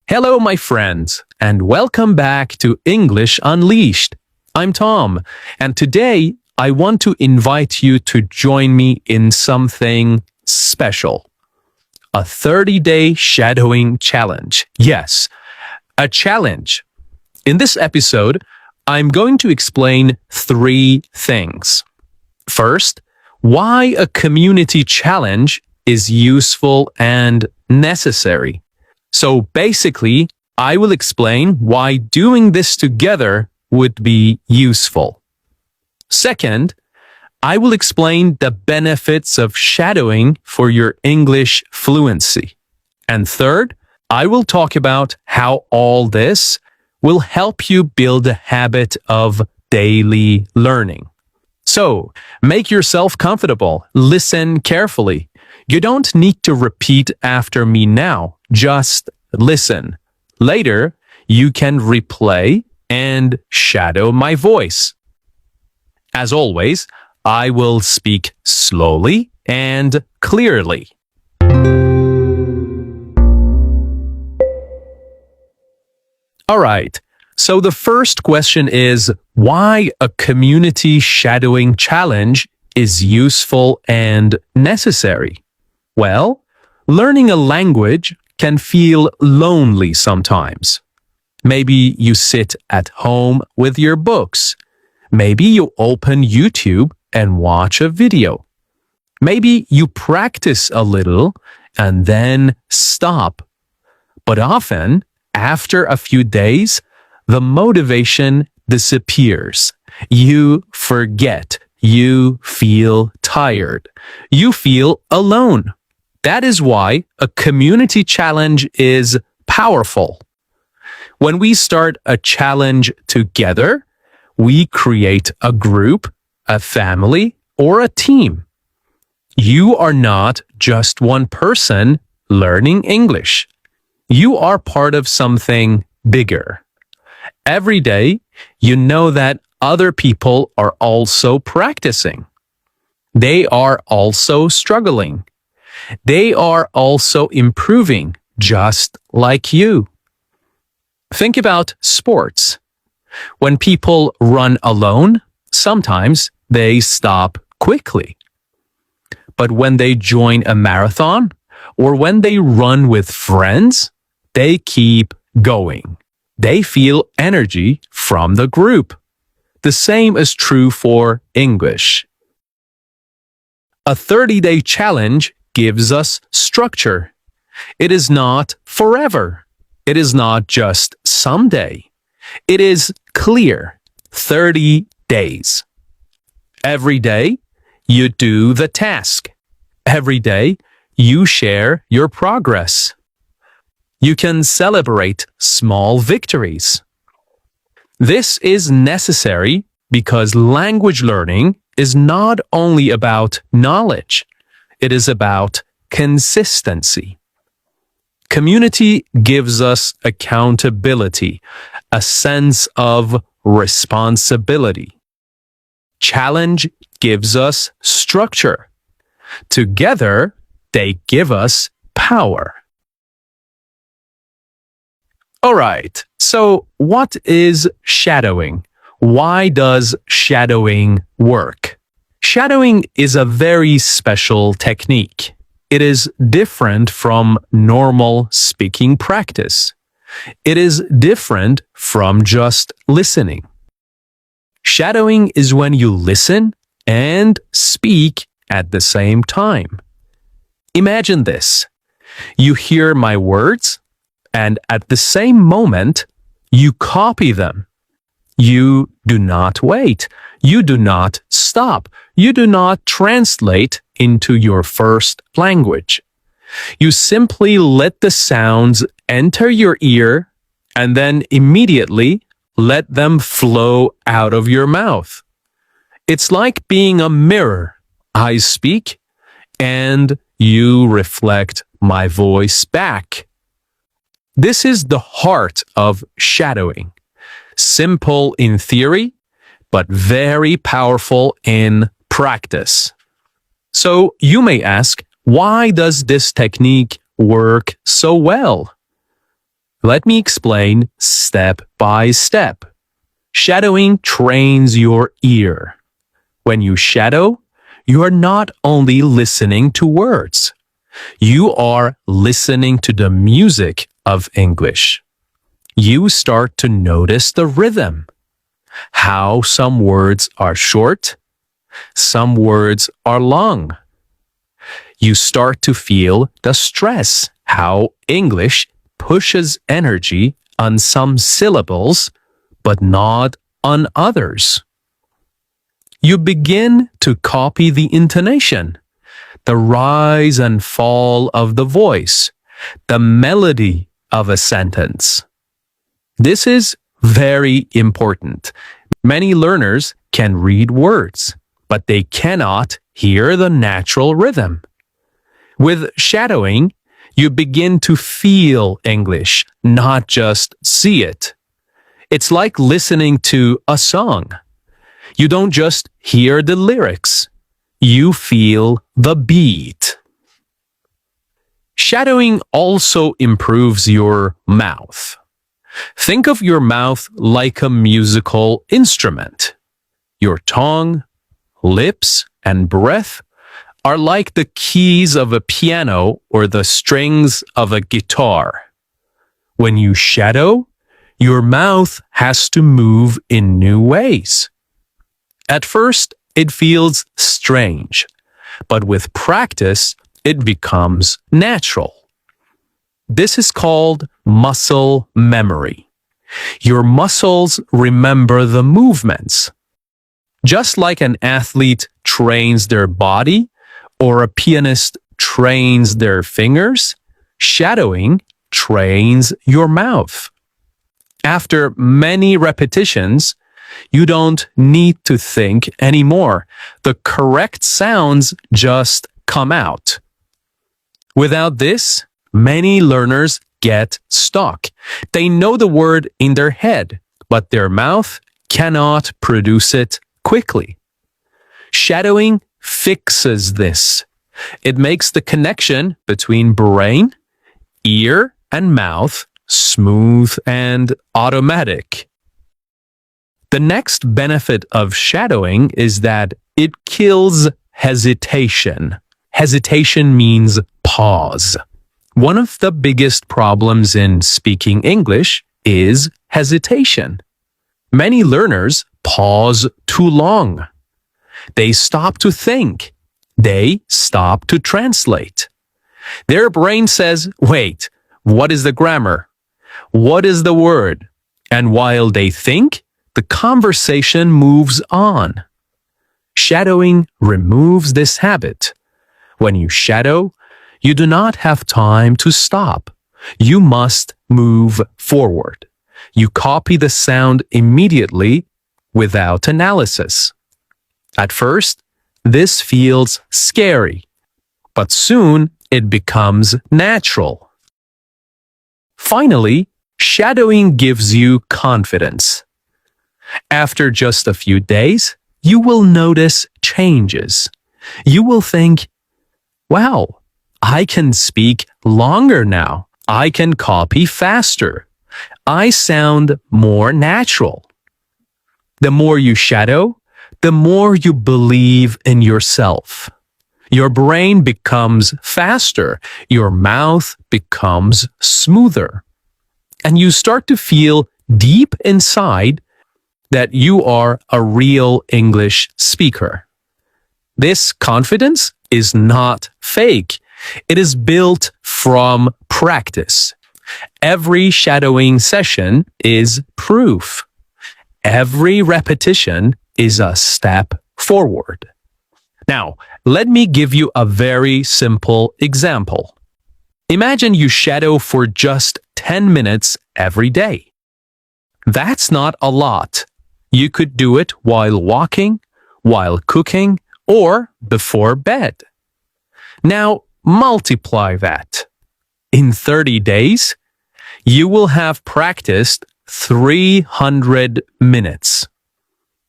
Hello, my friends, and welcome back to English Unleashed. I'm Tom, and today I want to invite you to join me in something special. A 30-day shadowing challenge. Yes, a challenge. In this episode, I'm going to explain 3 things. First, why a community challenge is useful and necessary. So basically, I will explain why doing this together would be useful. Second, I will explain the benefits of shadowing for your English fluency. And third, I will talk about how all this will help you build a habit of daily learning. So, make yourself comfortable. Listen carefully. You don't need to repeat after me now. Just listen. Later, you can replay and shadow my voice. As always, I will speak slowly and clearly. All right. So the first question is why a community shadowing challenge is useful and necessary. Well, learning a language can feel lonely sometimes. Maybe you sit at home with your books. Maybe you open YouTube and watch a video. Maybe you practice a little and then stop. But often, after a few days, the motivation disappears. You forget. You feel tired. You feel alone. That is why a community challenge is powerful. When we start a challenge together, we create a group, a family, or a team. You are not just one person learning English. You are part of something bigger. Every day, you know that other people are also practicing. They are also struggling. They are also improving, just like you. Think about sports. When people run alone, sometimes they stop quickly. But when they join a marathon or when they run with friends, they keep going. They feel energy from the group. The same is true for English. A 30-day challenge gives us structure. It is not forever. It is not just someday. It is clear. 30 days. Every day, you do the task. Every day, you share your progress. You can celebrate small victories. This is necessary because language learning is not only about knowledge. It is about consistency. Community gives us accountability, a sense of responsibility. Challenge gives us structure. Together, they give us power. All right, so what is shadowing? Why does shadowing work? Shadowing is a very special technique. It is different from normal speaking practice. It is different from just listening. Shadowing is when you listen and speak at the same time. Imagine this. You hear my words, and at the same moment, you copy them. You do not wait. You do not stop. You do not translate into your first language. You simply let the sounds enter your ear and then immediately let them flow out of your mouth. It's like being a mirror. I speak and you reflect my voice back. This is the heart of shadowing. Simple in theory, but very powerful in practice. So you may ask, why does this technique work so well? Let me explain step by step. Shadowing trains your ear. When you shadow, you are not only listening to words, you are listening to the music of English. You start to notice the rhythm, how some words are short, some words are long. You start to feel the stress, how English pushes energy on some syllables, but not on others. You begin to copy the intonation, the rise and fall of the voice, the melody of a sentence. This is very important. Many learners can read words, but they cannot hear the natural rhythm. With shadowing, you begin to feel English, not just see it. It's like listening to a song. You don't just hear the lyrics, you feel the beat. Shadowing also improves your mouth. Think of your mouth like a musical instrument. Your tongue, lips, and breath are like the keys of a piano or the strings of a guitar. When you shadow, your mouth has to move in new ways. At first, it feels strange, but with practice, it becomes natural. This is called muscle memory. Your muscles remember the movements. Just like an athlete trains their body or a pianist trains their fingers, shadowing trains your mouth. After many repetitions, you don't need to think anymore. The correct sounds just come out. Without this, many learners get stuck. They know the word in their head, but their mouth cannot produce it quickly. Shadowing fixes this. It makes the connection between brain, ear, and mouth smooth and automatic. The next benefit of shadowing is that it kills hesitation. Hesitation means pause. One of the biggest problems in speaking English is hesitation. Many learners pause too long. They stop to think. They stop to translate. Their brain says, wait, what is the grammar? What is the word? And while they think, the conversation moves on. Shadowing removes this habit. When you shadow, you do not have time to stop. You must move forward. You copy the sound immediately without analysis. At first, this feels scary, but soon it becomes natural. Finally, shadowing gives you confidence. After just a few days, you will notice changes. You will think, wow, I can speak longer now. I can copy faster. I sound more natural. The more you shadow, the more you believe in yourself. Your brain becomes faster. Your mouth becomes smoother. And you start to feel deep inside that you are a real English speaker. This confidence is not fake. It is built from practice. Every shadowing session is proof. Every repetition is a step forward. Now, let me give you a very simple example. Imagine you shadow for just 10 minutes every day. That's not a lot. You could do it while walking, while cooking, or before bed. Now, multiply that. In 30 days, you will have practiced 300 minutes.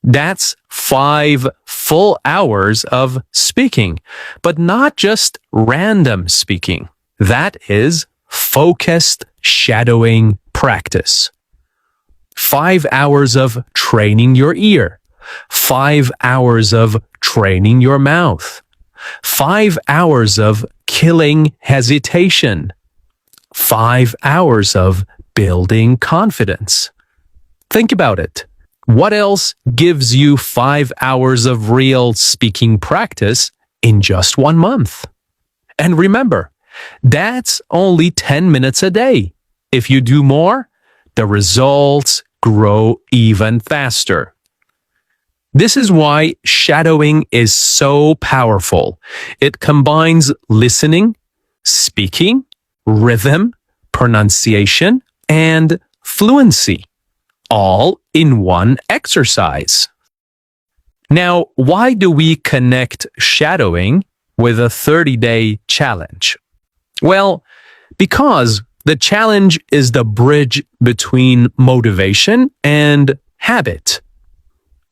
That's 5 full hours of speaking, but not just random speaking. That is focused shadowing practice. 5 hours of training your ear. 5 hours of training your mouth. 5 hours of killing hesitation. 5 hours of building confidence. Think about it. What else gives you 5 hours of real speaking practice in just 1 month? And remember, that's only 10 minutes a day. If you do more, the results grow even faster. This is why shadowing is so powerful. It combines listening, speaking, rhythm, pronunciation, and fluency, all in one exercise. Now, why do we connect shadowing with a 30-day challenge? Well, because the challenge is the bridge between motivation and habit.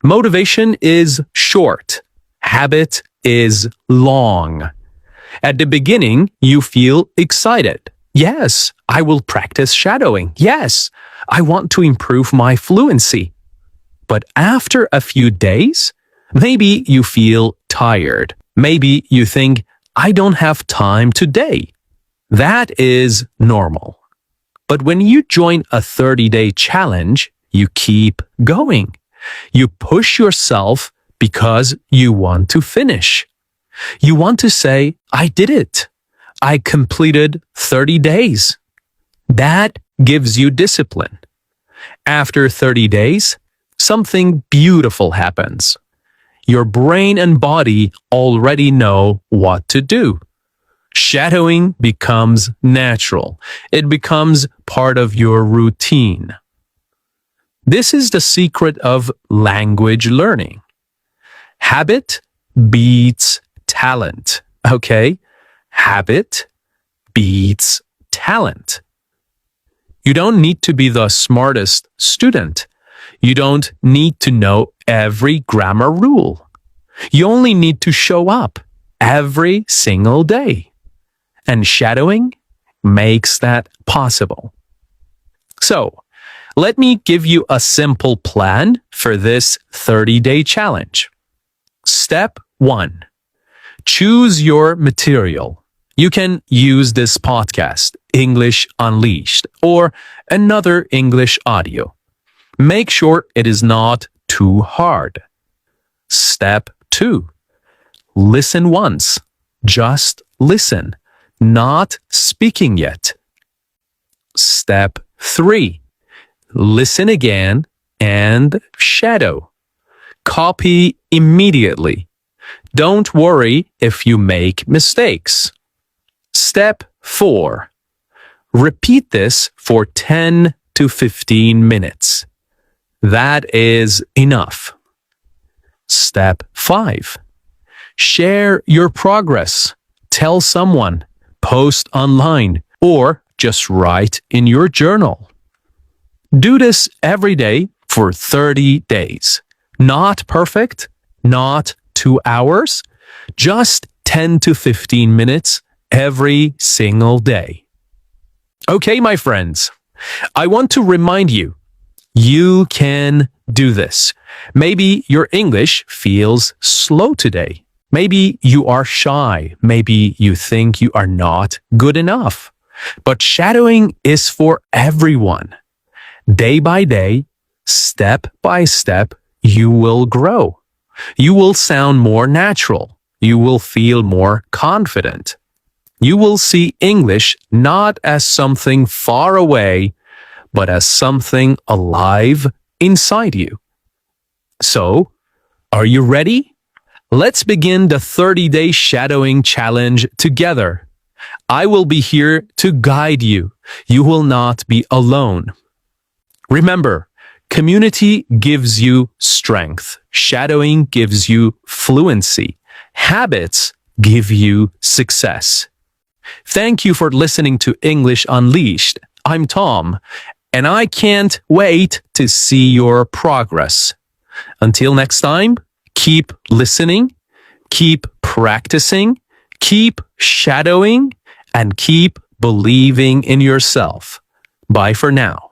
Motivation is short. Habit is long. At the beginning, you feel excited. Yes, I will practice shadowing. Yes, I want to improve my fluency. But after a few days, maybe you feel tired. Maybe you think, I don't have time today. That is normal. But when you join a 30-day challenge, you keep going. You push yourself because you want to finish. You want to say, I did it. I completed 30 days. That gives you discipline. After 30 days, something beautiful happens. Your brain and body already know what to do. Shadowing becomes natural. It becomes part of your routine. This is the secret of language learning. Habit beats talent, okay? Habit beats talent. You don't need to be the smartest student. You don't need to know every grammar rule. You only need to show up every single day. And shadowing makes that possible. So, let me give you a simple plan for this 30-day challenge. Step 1. Choose your material. You can use this podcast, English Unleashed, or another English audio. Make sure it is not too hard. Step 2. Listen once. Just listen, not speaking yet. Step 3. Listen again and shadow. Copy immediately. Don't worry if you make mistakes. Step 4. Repeat this for 10 to 15 minutes. That is enough. Step 5. Share your progress. Tell someone, post online, or just write in your journal. Do this every day for 30 days. Not perfect, not 2 hours, just 10 to 15 minutes every single day. Okay, my friends, I want to remind you, you can do this. Maybe your English feels slow today. Maybe you are shy. Maybe you think you are not good enough. But shadowing is for everyone. Day by day, step by step, you will grow. You will sound more natural. You will feel more confident. You will see English not as something far away, but as something alive inside you. So, are you ready? Let's begin the 30-day shadowing challenge together. I will be here to guide you. You will not be alone. Remember, community gives you strength. Shadowing gives you fluency. Habits give you success. Thank you for listening to English Unleashed. I'm Tom, and I can't wait to see your progress. Until next time, keep listening, keep practicing, keep shadowing, and keep believing in yourself. Bye for now.